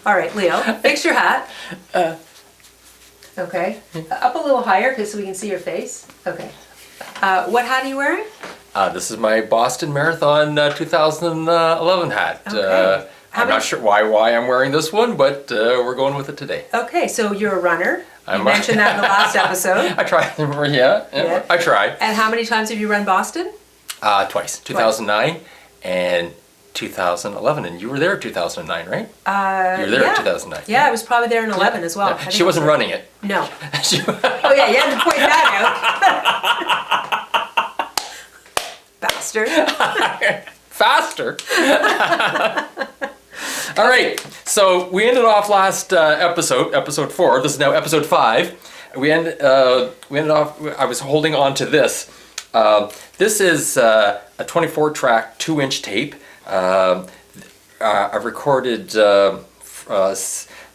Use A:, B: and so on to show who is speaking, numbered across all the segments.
A: All right, Leo, fix your hat. Okay. Up a little higher so we can see your face. Okay. What hat are you wearing?
B: This is my Boston Marathon 2011 hat.
A: Okay.
B: I'm not sure why I'm wearing this one, but we're going with it today.
A: Okay, so you're a runner. You mentioned that in the last episode.
B: I tried. Yeah. I tried.
A: And how many times have you run Boston?
B: Twice. 2009 and 2011. And you were there in 2009, right? You were there in 2009.
A: Yeah, I was probably there in 11 as well.
B: Yeah. She wasn't running it.
A: No. Oh yeah, you had to point that out. Bastard.
B: Faster. All right, so we ended off last episode 4. This is now episode 5. We ended off. I was holding on to this. This is a 24-track 2-inch tape. I recorded an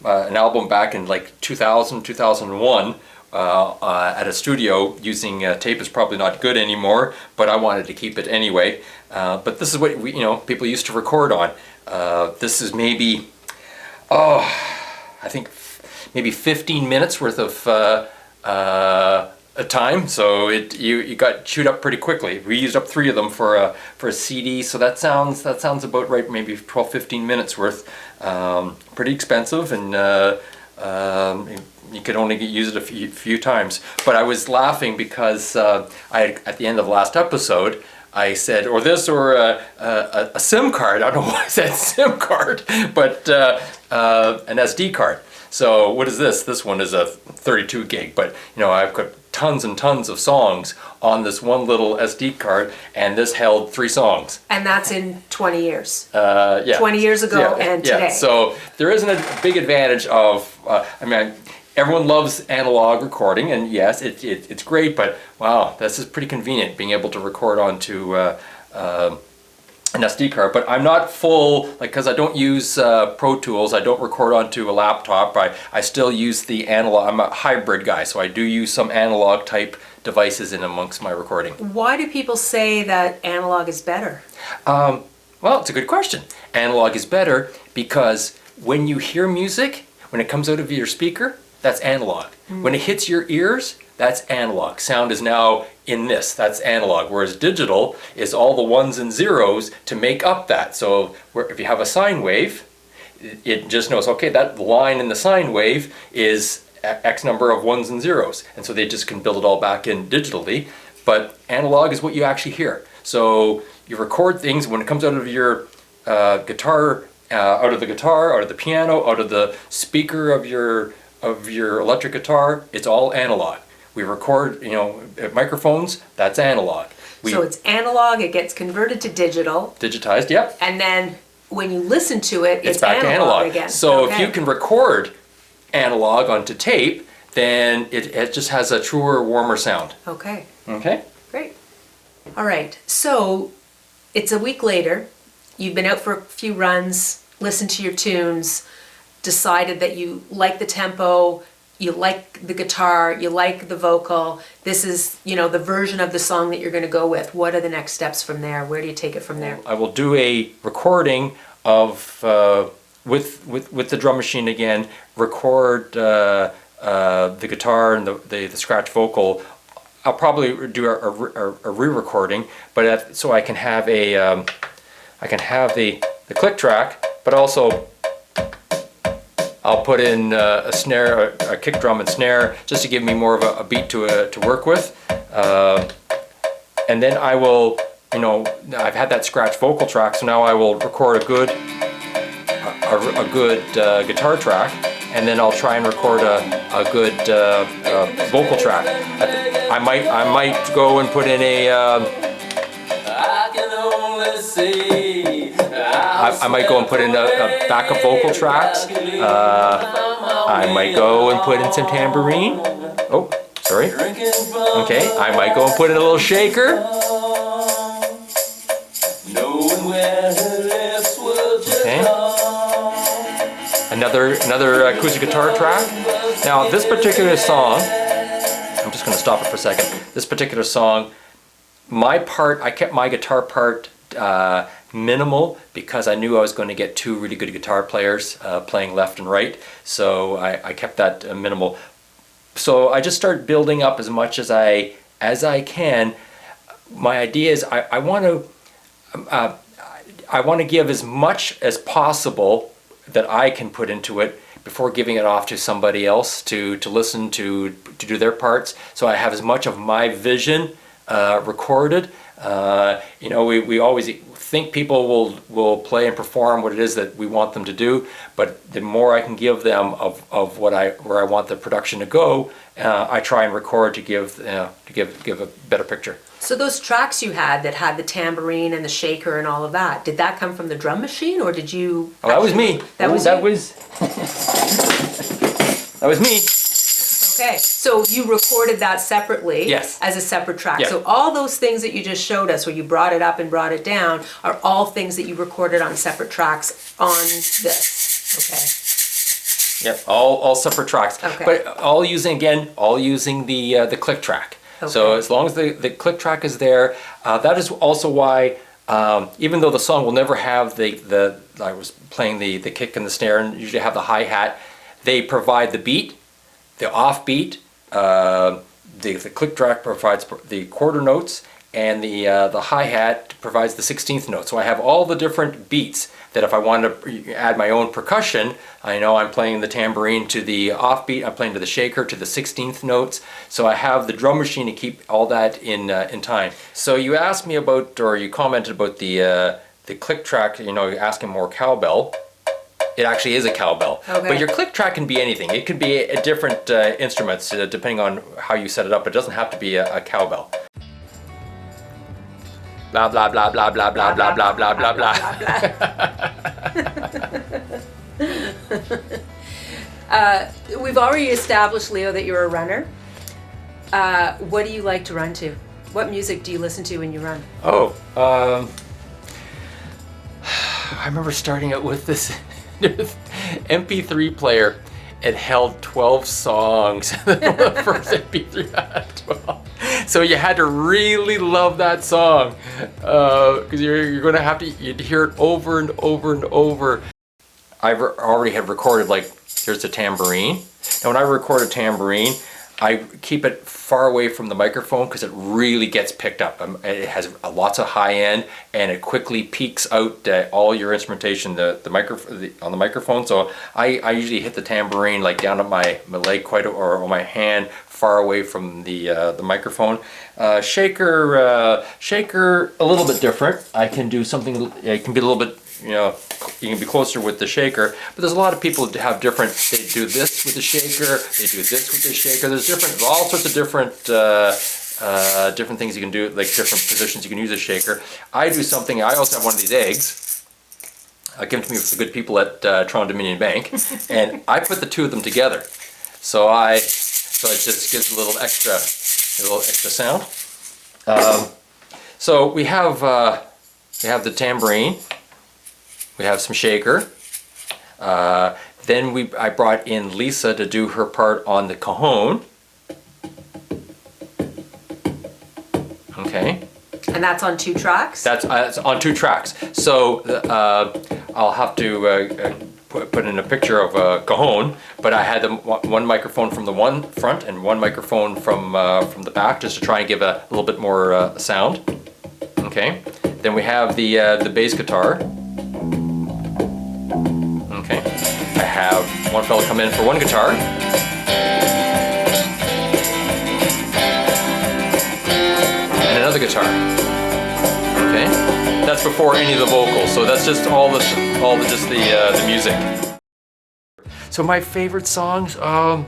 B: album back in like 2000, 2001 at a studio using tape. Is probably not good anymore, but I wanted to keep it anyway. But this is what people used to record on. This is maybe, I think maybe 15 minutes worth of a time. So you got chewed up pretty quickly. We used up 3 of them for a CD. So that sounds about right. Maybe 12-15 minutes worth. Pretty expensive, and you could only use it a few times. But I was laughing because at the end of the last episode, I said, or this, or a SIM card. I don't know why I said SIM card, but an SD card. So what is this? This one is a 32 gig, but I've got tons and tons of songs on this one little SD card, and this held 3 songs.
A: And that's in 20 years.
B: Yeah.
A: 20 years ago and today.
B: Yeah. So there isn't a big advantage of, everyone loves analog recording, and yes, it's great, but wow, this is pretty convenient, being able to record onto an SD card. But I'm not full, because I don't use Pro Tools, I don't record onto a laptop. I still use the analog. I'm a hybrid guy, so I do use some analog type devices in amongst my recording.
A: Why do people say that analog is better?
B: Well, it's a good question. Analog is better because when you hear music, when it comes out of your speaker, that's analog. When it hits your ears, that's analog. Sound is now in this, that's analog. Whereas digital is all the ones and zeros to make up that. So if you have a sine wave, it just knows, okay, that line in the sine wave is X number of ones and zeros. And so they just can build it all back in digitally. But analog is what you actually hear. So you record things when it comes out of your guitar, out of the piano, out of the speaker of your electric guitar, it's all analog. We record, microphones, that's analog.
A: So it's analog, it gets converted to digital.
B: Digitized, yep.
A: And then when you listen to it, it's
B: back to analog
A: again.
B: So if you can record analog onto tape, then it just has a truer, warmer sound.
A: Okay.
B: Okay.
A: Great. All right, so it's a week later. You've been out for a few runs, listened to your tunes, decided that you like the tempo, you like the guitar, you like the vocal. This is, the version of the song that you're going to go with. What are the next steps from there? Where do you take it from there?
B: I will do a recording of with the drum machine again. Record the guitar and the scratch vocal. I'll probably do a re-recording, but so I can have the click track, but also I'll put in a snare, a kick drum and snare, just to give me more of a beat to work with. And then I will, I've had that scratch vocal track, so now I will record a good guitar track, and then I'll try and record a good vocal track. I might go and put in I might go and put in a backup vocal tracks. I might go and put in some tambourine. Oh, sorry. Okay, I might go and put in a little shaker. Okay. Another acoustic guitar track. Now this particular song, I'm just going to stop it for a second. This particular song, I kept my guitar part minimal because I knew I was going to get two really good guitar players playing left and right. So I kept that minimal. So I just start building up as much as I can. My idea is I want to give as much as possible that I can put into it before giving it off to somebody else to listen to do their parts. So I have as much of my vision recorded. You know, we always think people will play and perform what it is that we want them to do, but the more I can give them of where I want the production to go, I try and record to give a better picture.
A: So those tracks you had that had the tambourine and the shaker and all of that, did that come from the drum machine, or did you?
B: Oh, that was me.
A: That was
B: me.
A: Okay, so you recorded that separately.
B: Yes.
A: As a separate track.
B: Yes.
A: So all those things that you just showed us, where you brought it up and brought it down, are all things that you recorded on separate tracks on this.
B: Yep, all separate tracks.
A: Okay.
B: But all using the click track.
A: Okay.
B: So as long as the click track is there, that is also why even though the song will never have the I was playing the kick and the snare and usually have the hi-hat, they provide the beat, the off-beat, the click track provides the quarter notes, and the hi-hat provides the 16th note. So I have all the different beats that if I wanted to add my own percussion, I know I'm playing the tambourine to the offbeat, I'm playing to the shaker to the 16th notes. So I have the drum machine to keep all that in time. So you asked me about, or you commented about the click track, you know, asking more cowbell. It actually is a cowbell.
A: Okay.
B: But your click track can be anything. It could be a different instruments depending on how you set it up. It doesn't have to be a cowbell. Blah, blah, blah, blah, blah, blah, blah, blah, blah, blah, blah.
A: We've already established, Leo, that you're a runner. What do you like to run to? What music do you listen to when you run?
B: Oh, I remember starting out with this MP3 player. It held 12 songs. The first MP3 had 12. So you had to really love that song because you're going to have to you'd hear it over and over and over. I already had recorded, like, here's the tambourine. Now when I record a tambourine, I keep it far away from the microphone because it really gets picked up. It has lots of high end and it quickly peaks out all your instrumentation on the microphone. So I usually hit the tambourine like down at my leg or my hand, far away from the microphone. Shaker a little bit different. I can do something. It can be a little bit. You know, you can be closer with the shaker, but there's a lot of people who have different, they do this with the shaker, they do this with the shaker, there's all sorts of different things you can do, like different positions you can use a shaker. I do something, I also have one of these eggs, given to me with the good people at Toronto Dominion Bank, and I put the two of them together. So it just gives a little extra sound. So we have the tambourine. We have some shaker. Then I brought in Lisa to do her part on the cajon. Okay.
A: And that's on 2 tracks?
B: That's on 2 tracks. So I'll have to put in a picture of a cajon, but I had one microphone from the one front and one microphone from the back, just to try and give a little bit more sound. Okay. Then we have the bass guitar. Okay, I have one fella come in for one guitar. And another guitar. Okay, that's before any of the vocals, so that's just all the music. So my favorite songs, a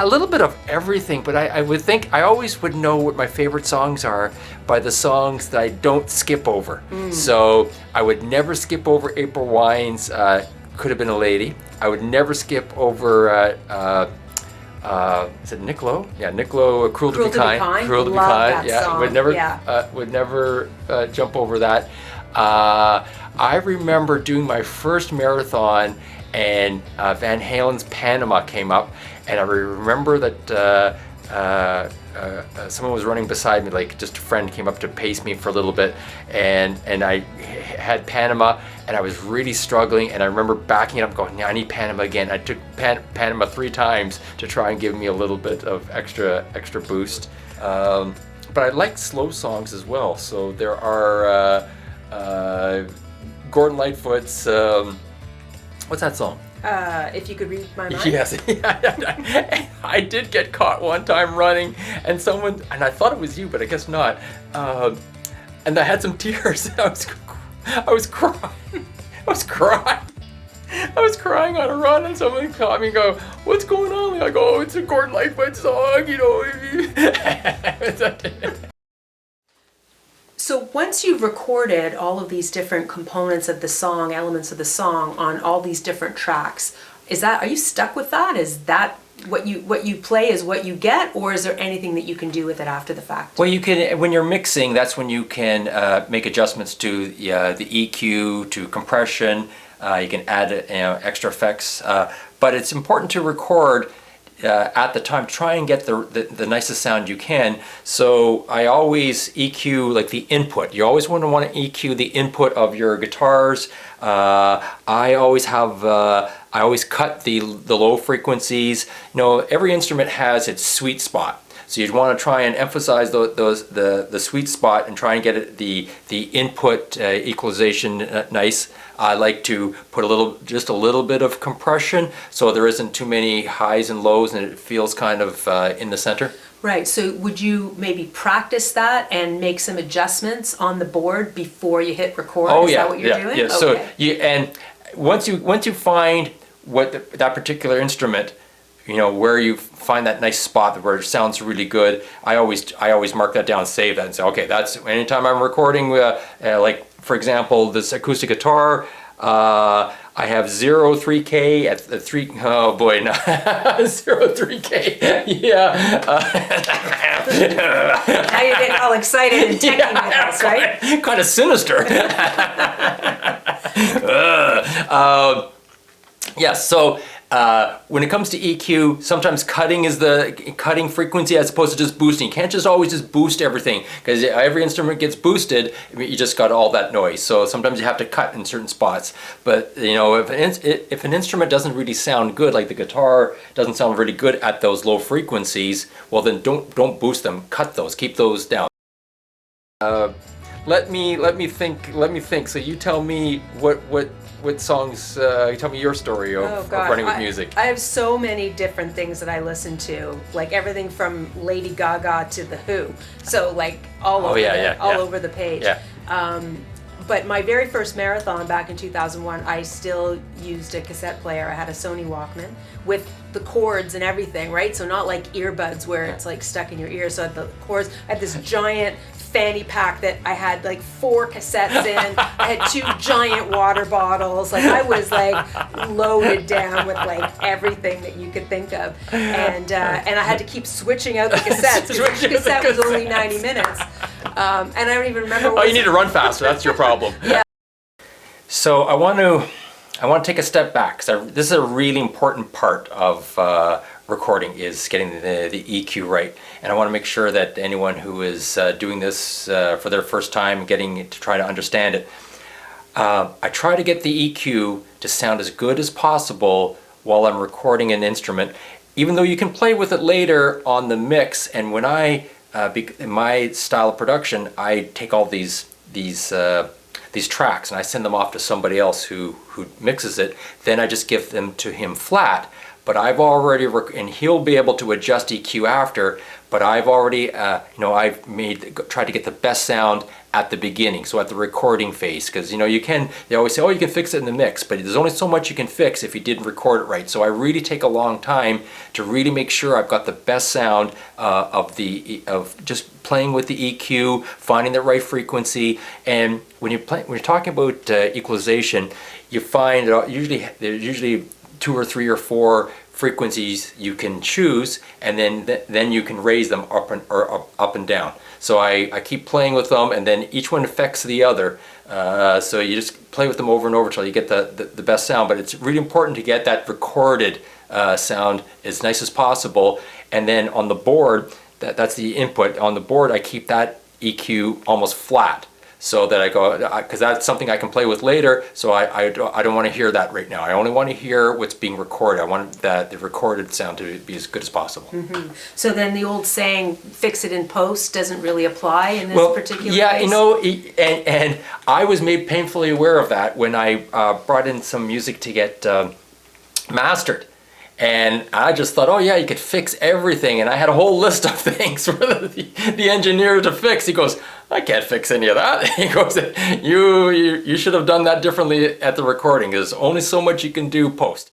B: little bit of everything, but I would think I always would know what my favorite songs are by the songs that I don't skip over. So I would never skip over April Wine's Could Have Been a Lady. I would never skip over is it Nick Lowe? Yeah, Nick Lowe, Cruel to Be Kind. Cruel to Be Kind. Yeah,
A: song.
B: Would never jump over that. I remember doing my first marathon and Van Halen's Panama came up, and I remember that someone was running beside me, like just a friend came up to pace me for a little bit, and I had Panama, and I was really struggling, and I remember backing up going, yeah, I need Panama again. I took Panama 3 times to try and give me a little bit of extra boost. But I like slow songs as well, so there are Gordon Lightfoot's, what's that song?
A: If you could read my mind.
B: Yes, I did get caught one time running, and I thought it was you, but I guess not. And I had some tears. I was crying. I was crying on a run, and someone caught me and go, "What's going on?" I go, "Oh, it's a Gordon Lightfoot song, you know."
A: So once you've recorded all of these different components of the song, elements of the song on all these different tracks, are you stuck with that? Is that what you play is what you get, or is there anything that you can do with it after the fact?
B: Well, you can, when you're mixing, that's when you can make adjustments to the EQ, to compression. You can add extra effects, but it's important to record at the time. Try and get the nicest sound you can. So I always EQ like the input. You always want to EQ the input of your guitars. I always cut the low frequencies. Every instrument has its sweet spot. So you'd want to try and emphasize the sweet spot and try and get it, the input equalization nice. I like to put just a little bit of compression so there isn't too many highs and lows and it feels kind of in the center.
A: Right, so would you maybe practice that and make some adjustments on the board before you hit record?
B: Oh,
A: Is
B: yeah,
A: that what you're doing?
B: Yeah.
A: Okay.
B: So once you find that particular instrument, where you find that nice spot where it sounds really good, I always mark that down, save that, and say, okay, that's anytime I'm recording, like for example, this acoustic guitar, I have 0 3K at the 3, oh boy, no, 0 3K, yeah.
A: Now you're getting all excited and teching with us, right?
B: Kind of sinister. Yes, so when it comes to EQ, sometimes cutting is the cutting frequency as opposed to just boosting. You can't just always just boost everything, because every instrument gets boosted, you just got all that noise. So sometimes you have to cut in certain spots. But if an instrument doesn't really sound good, like the guitar doesn't sound really good at those low frequencies, well then don't boost them, cut those, keep those down. Let me think. So you tell me what songs, you tell me your story of running with music.
A: I have so many different things that I listen to, like everything from Lady Gaga to The Who. So like all over the page.
B: Yeah.
A: But my very first marathon back in 2001, I still used a cassette player. I had a Sony Walkman with the cords and everything, right? So not like earbuds where it's like stuck in your ear. So I had the cords. I had this giant fanny pack that I had like 4 cassettes in. I had 2 giant water bottles. Like I was like loaded down with like everything that you could think of, and I had to keep switching out the cassettes because the cassette was only 90 minutes, and I don't even remember.
B: You need to run faster. That's your problem.
A: Yeah.
B: So I want to take a step back, because this is a really important part of recording, is getting the EQ right. And I want to make sure that anyone who is doing this for their first time, getting to try to understand it, I try to get the EQ to sound as good as possible while I'm recording an instrument, even though you can play with it later on the mix. And when in my style of production, I take all these tracks and I send them off to somebody else who mixes it. Then I just give them to him flat. But I've already, and he'll be able to adjust EQ after, but I've already, I've tried to get the best sound at the beginning, so at the recording phase, because they always say, oh, you can fix it in the mix, but there's only so much you can fix if you didn't record it right. So I really take a long time to really make sure I've got the best sound of just playing with the EQ, finding the right frequency. And when you're talking about equalization, you find there's usually 2 or 3 or 4 frequencies you can choose, and then you can raise them up and down. So I keep playing with them, and then each one affects the other. So you just play with them over and over until you get the best sound. But it's really important to get that recorded sound as nice as possible. And then on the board, that's the input. On the board, I keep that EQ almost flat, so that I go, because that's something I can play with later. So I don't want to hear that right now. I only want to hear what's being recorded. I want the recorded sound to be as good as possible.
A: Mm-hmm. So then the old saying, fix it in post, doesn't really apply in this particular
B: yeah,
A: case?
B: and I was made painfully aware of that when I brought in some music to get mastered. And I just thought, oh yeah, you could fix everything. And I had a whole list of things for the engineer to fix. He goes, I can't fix any of that. He goes, you should have done that differently at the recording. There's only so much you can do post.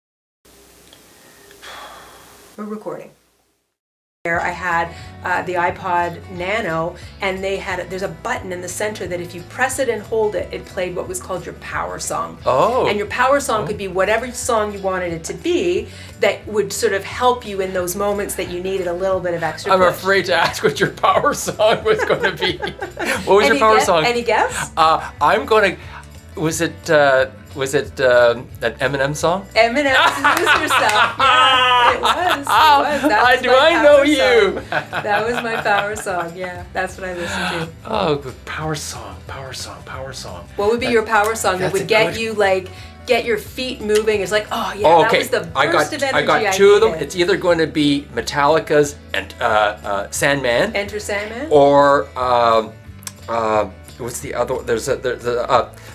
A: We're recording. I had the iPod Nano, and there's a button in the center that if you press it and hold it, it played what was called your power song.
B: Oh.
A: And your power song could be whatever song you wanted it to be that would sort of help you in those moments that you needed a little bit of extra
B: I'm
A: push.
B: afraid to ask what your power song was going to be. What was your power song?
A: Any guess?
B: I'm going to, was it that Eminem song?
A: Eminem's Lose Yourself. Yeah, it was. That was
B: I know you?
A: That was my power song. Yeah, that's what I listened to.
B: Oh, good power song.
A: What would be your power song that would get you get your feet moving? It's like, oh yeah, that was the burst of energy
B: I got two of them. It's either going to be Metallica's and Sandman.
A: Enter Sandman.
B: Or what's the other? There's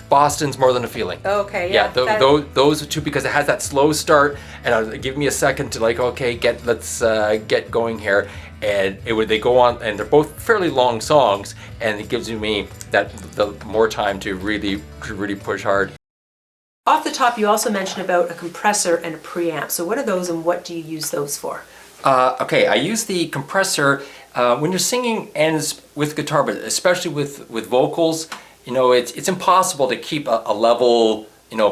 B: Boston's More Than a Feeling.
A: Okay,
B: yeah. Those are two, because it has that slow start, and give me a second to let's get going here, and they go on, and they're both fairly long songs, and it gives me the more time to really push hard.
A: Off the top, you also mentioned about a compressor and a preamp. So what are those, and what do you use those for?
B: Okay, I use the compressor when you're singing and with guitar, but especially with vocals. It's impossible to keep a level,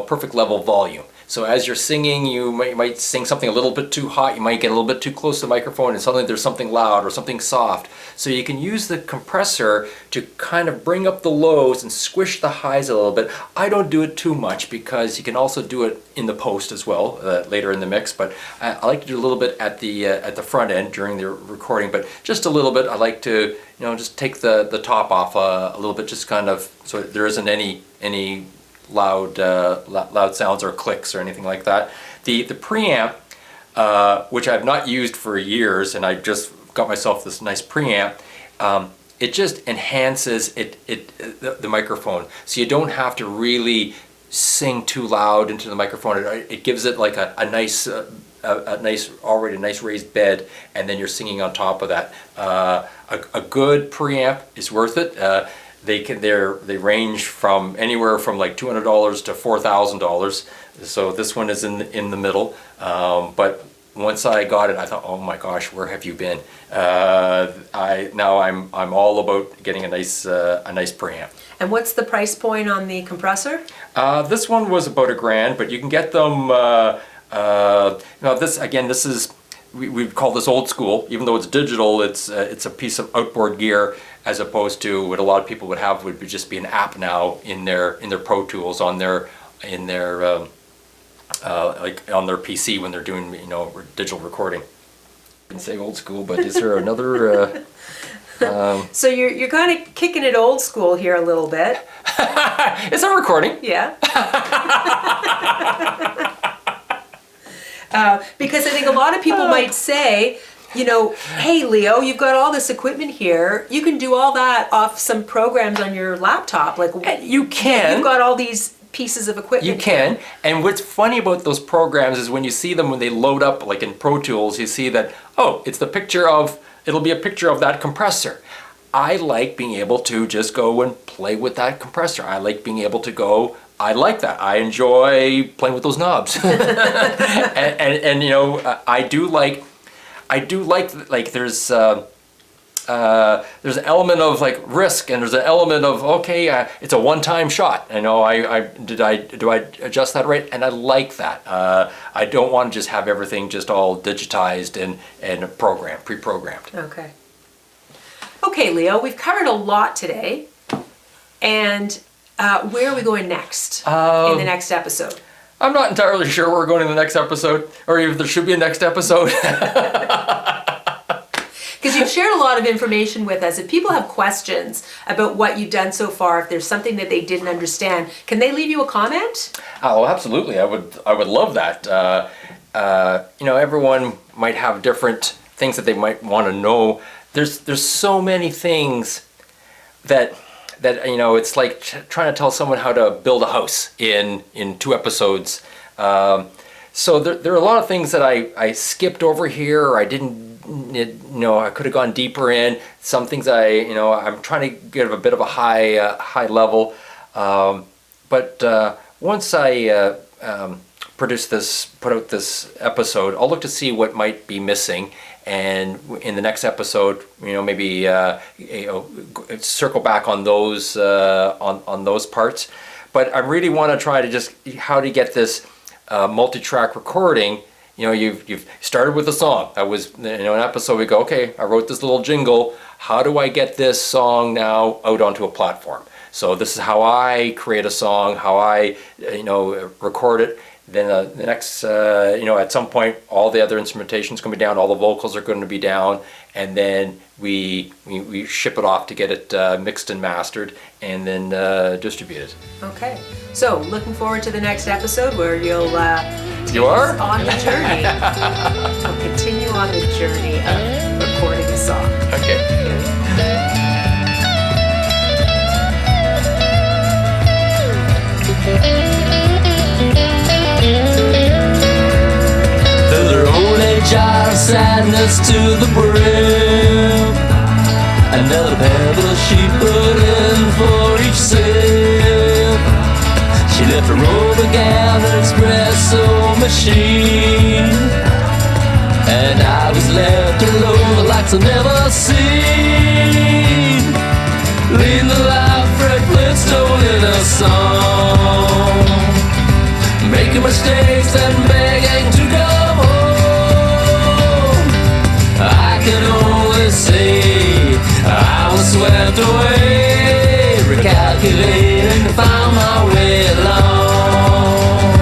B: perfect level volume. So as you're singing, you might sing something a little bit too hot, you might get a little bit too close to the microphone, and suddenly there's something loud or something soft. So you can use the compressor to kind of bring up the lows and squish the highs a little bit. I don't do it too much, because you can also do it in the post as well, later in the mix, but I like to do a little bit at the front end during the recording, but just a little bit. I like to just take the top off a little bit, just kind of so there isn't any loud sounds or clicks or anything like that. The preamp, which I've not used for years, and I just got myself this nice preamp, it just enhances the microphone, so you don't have to really sing too loud into the microphone. It gives it like a nice already nice raised bed, and then you're singing on top of that. A good preamp is worth it. They range from anywhere from like $200 to $4,000. So this one is in the middle. But once I got it, I thought, oh my gosh, where have you been? Now I'm all about getting a nice preamp.
A: And what's the price point on the compressor?
B: This one was about $1,000, but you can get them. This is. We call this old school, even though it's digital. It's a piece of outboard gear, as opposed to what a lot of people would have would just be an app now in their Pro Tools on their like on their PC when they're doing digital recording. You can say old school, but is there another?
A: So you're kind of kicking it old school here a little bit.
B: Is that recording?
A: Yeah. Because I think a lot of people might say, hey Leo, you've got all this equipment here. You can do all that off some programs on your laptop. Like
B: you can.
A: You've got all these pieces of equipment.
B: You can. Here. And what's funny about those programs is when you see them, when they load up, like in Pro Tools, you see that, oh, it'll be a picture of that compressor. I like being able to just go and play with that compressor. I like being able to go. I like that. I enjoy playing with those knobs. and I do like there's there's an element of like risk, and there's an element of it's a one-time shot. I know do I adjust that right? And I like that. I don't want to just have everything just all digitized and pre-programmed.
A: Okay. Okay, Leo, we've covered a lot today, and where are we going next in the next episode?
B: I'm not entirely sure where we're going in the next episode, or if there should be a next episode.
A: Because you've shared a lot of information with us. If people have questions about what you've done so far, if there's something that they didn't understand, can they leave you a comment?
B: Oh, absolutely. I would love that. Everyone might have different things that they might want to know. There's so many things that it's like trying to tell someone how to build a house in 2 episodes. So there are a lot of things that I skipped over here, or I didn't. I could have gone deeper in. Some things I'm trying to give a bit of a high level. But once I put out this episode, I'll look to see what might be missing, and in the next episode, maybe circle back on those on those parts. But I really want to try to just how to get this multi-track recording. You've started with a song. That was an episode. We go, okay, I wrote this little jingle. How do I get this song now out onto a platform? So this is how I create a song, how I record it. Then the next, at some point, all the other instrumentation is going to be down, all the vocals are going to be down, and then we ship it off to get it mixed and mastered, and then distributed.
A: Okay, so looking forward to the next episode where you'll
B: you are
A: on the journey. We'll continue on the journey of recording a song.
B: Okay.
C: Fill her old jar of sadness to the brim. Another pebble she put in for each sip. She left her over gown and espresso machine, and I was left alone like I've never seen. Leading the life Fred Flintstone in a song, making mistakes and begging to go home. I can only say I was swept away, recalculating to find my way along,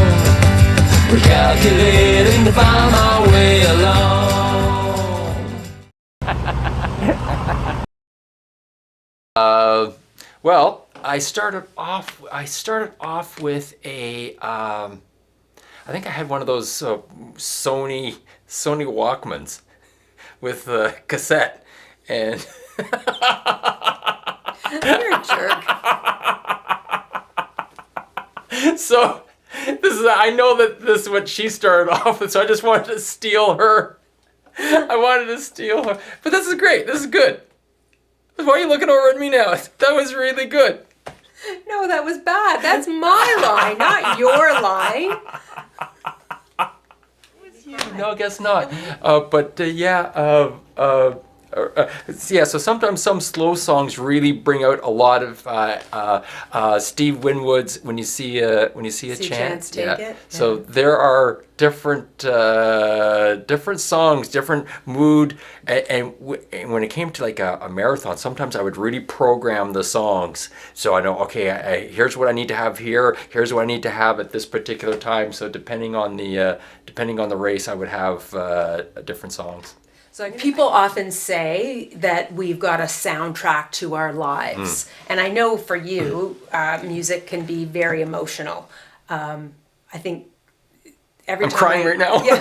C: recalculating to find my way along.
B: Well, I started off with a. I think I had one of those Sony Walkmans with a cassette, and
A: You're a jerk.
B: so I know that this is what she started off with, so I just wanted to steal her. But this is great. This is good. Why are you looking over at me now? That was really good.
A: No, that was bad. That's my line, not your line.
B: No, I guess not. So sometimes some slow songs really bring out a lot of Steve Winwood's "When You See a Chance."
A: Take It.
B: So there are different songs, different mood, and when it came to like a marathon, sometimes I would really program the songs. So I know, okay, here's what I need to have here. Here's what I need to have at this particular time. So depending on the race, I would have different songs.
A: So people often say that we've got a soundtrack to our lives. And I know for you, music can be very emotional. I think every
B: I'm
A: time
B: crying right now.
A: Yeah.